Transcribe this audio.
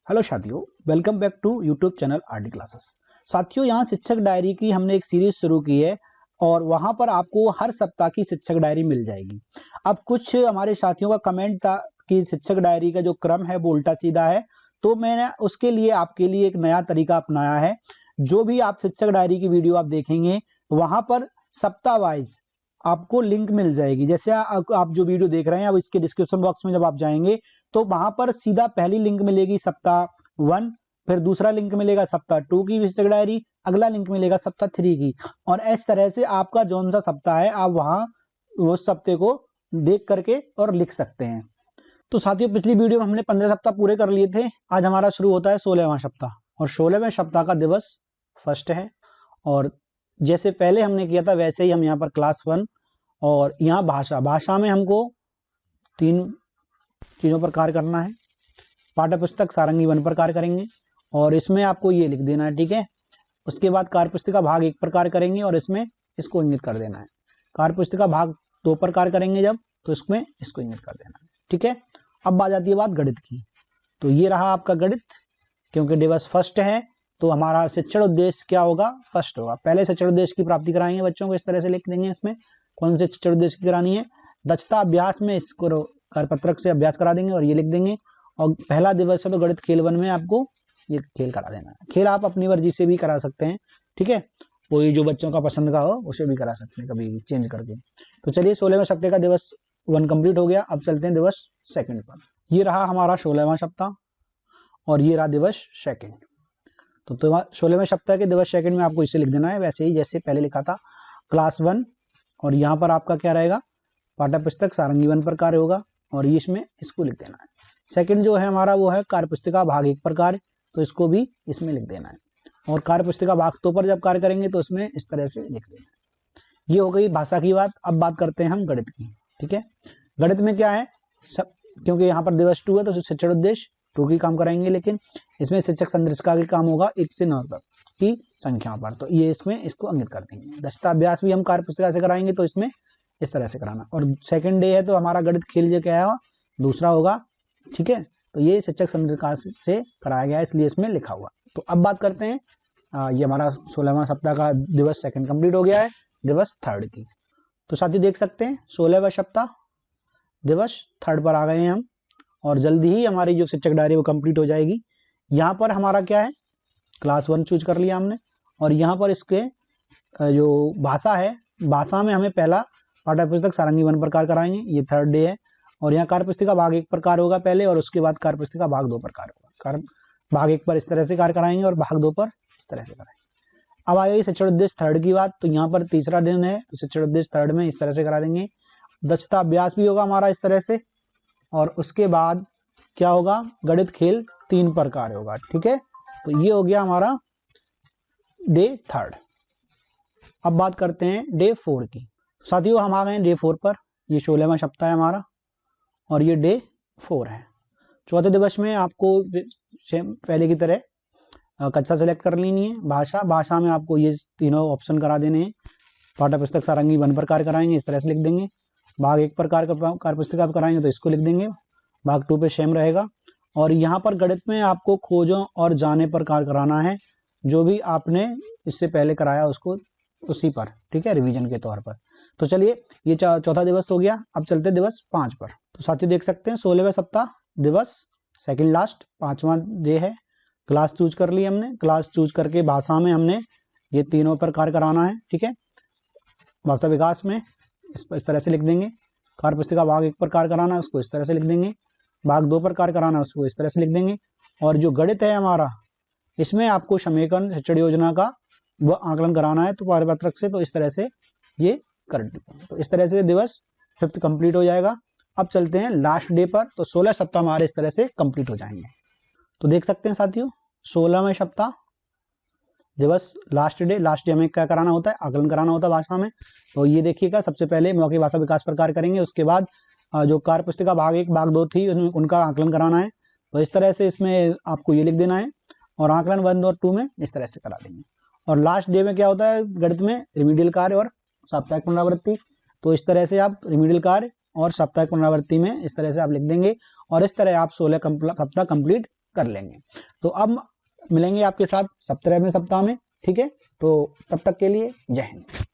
Hello साथियों, welcome back to YouTube channel RD classes. साथियों, यहाँ शिक्षक डायरी की हमने एक सीरीज शुरू की है और वहाँ पर आपको हर सप्ताह की शिक्षक डायरी मिल जाएगी। अब कुछ हमारे साथियों का कमेंट था कि शिक्षक डायरी का जो क्रम है वो उल्टा सीधा है, तो मैंने उसके लिए आपके लिए एक नया तरीका अपनाया है। जो भी आप शिक्षक डायरी की वीडियो आप देखेंगे वहाँ पर सप्ताह वाइज आपको लिंक मिल जाएगी। जैसे आप जो वीडियो देख रहे हैं, अब इसके डिस्क्रिप्शन बॉक्स में जब आप जाएंगे तो वहां पर सीधा पहली लिंक मिलेगी सप्ताह 1, फिर दूसरा लिंक मिलेगा सप्ताह 2 की शिक्षक डायरी, अगला लिंक मिलेगा सप्ताह 3 की, और इस तरह से आपका जौन सा सप्ताह है आप वहां उस सप्ताह को देख करके और लिख सकते हैं। तो साथियों, पिछली वीडियो में हमने 15 सप्ताह पूरे कर लिए थे। आज हमारा शुरू होता है 16वां सप्ताह, और 16वें सप्ताह का दिवस फर्स्ट है। और जैसे पहले हमने किया था वैसे ही हम यहाँ पर क्लास 1 और यहाँ भाषा में हमको 3 चीज़ों पर कार्य करना है। पाठ्य पुस्तक सारंगी 1 पर कार्य करेंगे और इसमें आपको ये लिख देना है, ठीक है। उसके बाद कार्य पुस्तिका भाग 1 पर कार्य करेंगे और इसमें इसको इंगित कर देना है। कार्य पुस्तिका भाग 2 पर कार्य करेंगे जब, तो इसमें इसको इंगित कर देना है, ठीक है। अब आ जाती है बात गणित की। तो ये रहा आपका गणित। क्योंकि दिवस फर्स्ट है तो हमारा शिक्षण उद्देश्य क्या होगा? फर्स्ट होगा। पहले शिक्षण उद्देश्य की प्राप्ति कराएंगे बच्चों को, इस तरह से लिख देंगे। इसमें कौन से शिक्षण उद्देश्य की करानी है? दक्षता अभ्यास में इसको कार्यपत्रक से अभ्यास करा देंगे और ये लिख देंगे। और पहला दिवस है तो गणित खेल 1 में आपको ये खेल करा देना है। खेल आप अपनी मर्जी से भी करा सकते हैं, ठीक है। कोई जो बच्चों का पसंद का हो उसे भी करा सकते हैं, कभी भी चेंज करके। तो चलिए, 16वें सप्ताह का दिवस 1 कंप्लीट हो गया। अब चलते हैं दिवस 2 पर। ये रहा हमारा 16वां सप्ताह और ये रहा दिवस 2। तो 16वें सप्ताह के दिवस 2 में आपको इसे लिख देना है वैसे ही जैसे पहले लिखा था, क्लास 1। और यहाँ पर आपका क्या रहेगा? पाठ्य पुस्तक सारंगी 1 पर कार्य होगा और ये इसमें इसको लिख देना है। सेकंड जो है हमारा वो है कार्य पुस्तिका भाग 1 पर कार्य, तो इसको भी इसमें लिख देना है। और कार्य पुस्तिका भाग 2 पर जब कार्य करेंगे तो इसमें इस तरह से लिख देना है। ये हो गई भाषा की बात। अब बात करते हैं हम गणित की, ठीक है। गणित में क्या है, सब क्योंकि यहाँ पर दिवस 2 है तो शिक्षण उद्देश्य 2 की काम कराएंगे, लेकिन इसमें शिक्षक संदर्शिका का काम होगा 1 से 9 तक की संख्याओं पर, तो ये इसमें इसको अंकित कर देंगे। दक्षता अभ्यास भी हम कार्य पुस्तिका से कराएंगे तो इसमें इस तरह से कराना। और सेकंड डे है तो हमारा गणित खेल जो क्या है दूसरा होगा, ठीक है। तो ये शिक्षक संदर्शिका से कराया गया है, इसलिए इसमें लिखा हुआ। तो अब बात करते हैं, ये हमारा 16वां सप्ताह का दिवस 2 कंप्लीट हो गया है, दिवस 3 की। तो साथी देख सकते हैं 16वां सप्ताह दिवस 3 पर आ गए हैं हम, और जल्दी ही हमारी जो शिक्षक डायरी वो कंप्लीट हो जाएगी। यहाँ पर हमारा क्या है, क्लास 1 चूज कर लिया हमने, और यहाँ पर इसके जो भाषा है, भाषा में हमें पहला पाठ्य पुस्तक सारंगी 1 पर कार्य कराएंगे, ये 3rd डे है। और यहाँ कार्य पुस्तिका भाग 1 पर कार्य होगा पहले, और उसके बाद कार्य पुस्तिका भाग 2 पर कार्य होगा। भाग 1 पर इस तरह से कार्य कराएंगे और भाग 2 पर इस तरह से कराएंगे। अब आ गई शिक्षण उद्देश्य 3rd की बात। तो यहाँ पर तीसरा दिन है तो शिक्षण उद्देश्य 3rd में इस तरह से करा देंगे। दक्षता अभ्यास भी होगा हमारा इस तरह से, और उसके बाद क्या होगा, गणित खेल 3 पर कार्य होगा, ठीक है। तो ये हो गया हमारा डे 3rd। अब बात करते हैं डे 4 की। साथियों, हम आ गए डे 4 पर। ये 16वां सप्ताह है हमारा और ये डे 4 है। चौथे दिवस में आपको पहले की तरह कक्षा सेलेक्ट कर लेनी है। भाषा में आपको ये तीनों ऑप्शन करा देने हैं। पाठ्य पुस्तक सारंगी 1 पर कार्य कराएंगे, इस तरह से लिख देंगे। भाग 1 पर कार्य पुस्तिका कराएंगे तो इसको लिख देंगे। भाग 2 पे सेम रहेगा। और यहाँ पर गणित में आपको खोजों और जाने पर कार्य कराना है, जो भी आपने इससे पहले कराया उसको उसी पर, ठीक है, रिवीजन के तौर पर। तो चलिए, ये चौथा दिवस हो गया। अब चलते दिवस 5 पर। तो साथी देख सकते हैं 16वें सप्ताह दिवस 2nd लास्ट 5वां डे है। क्लास चूज कर ली हमने। क्लास चूज करके भाषा में हमने ये तीनों पर कार्य कराना है, ठीक है। भाषा विकास में इस तरह से लिख देंगे। कार्य पुस्तिका भाग 1 पर कार्य कराना है उसको इस तरह से लिख देंगे। भाग 2 पर कार्य कराना है उसको इस तरह से लिख देंगे। और जो गणित है हमारा, इसमें आपको समीकरण शिक्षण योजना का वो आकलन कराना है तो कार्यपत्रक से, तो इस तरह से ये कर देते हैं। तो इस तरह से दिवस 5th कंप्लीट हो जाएगा। अब चलते हैं लास्ट डे पर। तो 16 सप्ताह हमारे इस तरह से कंप्लीट हो जाएंगे। तो देख सकते हैं साथियों, 16वें सप्ताह दिवस लास्ट डे हमें क्या कराना होता है, आकलन कराना होता है भाषा में। तो ये देखिएगा, सबसे पहले मौखिक भाषा विकास पर कार्य करेंगे, उसके बाद जो कार्य पुस्तिका भाग 1 भाग 2 थी उसमें उनका आकलन कराना है। तो इस तरह से इसमें आपको ये लिख देना है, और आकलन 1 और 2 में इस तरह से करा देंगे। और लास्ट डे में क्या होता है गणित में, रिमीडियल कार्य और साप्ताहिक पुनरावृत्ति। तो इस तरह से आप रिमीडियल कार्य और साप्ताहिक पुनरावृत्ति में इस तरह से आप लिख देंगे, और इस तरह आप 16 सप्ताह कंप्लीट कर लेंगे। तो अब मिलेंगे आपके साथ 17वें सप्ताह में, ठीक है। तो तब तक के लिए जय हिंद।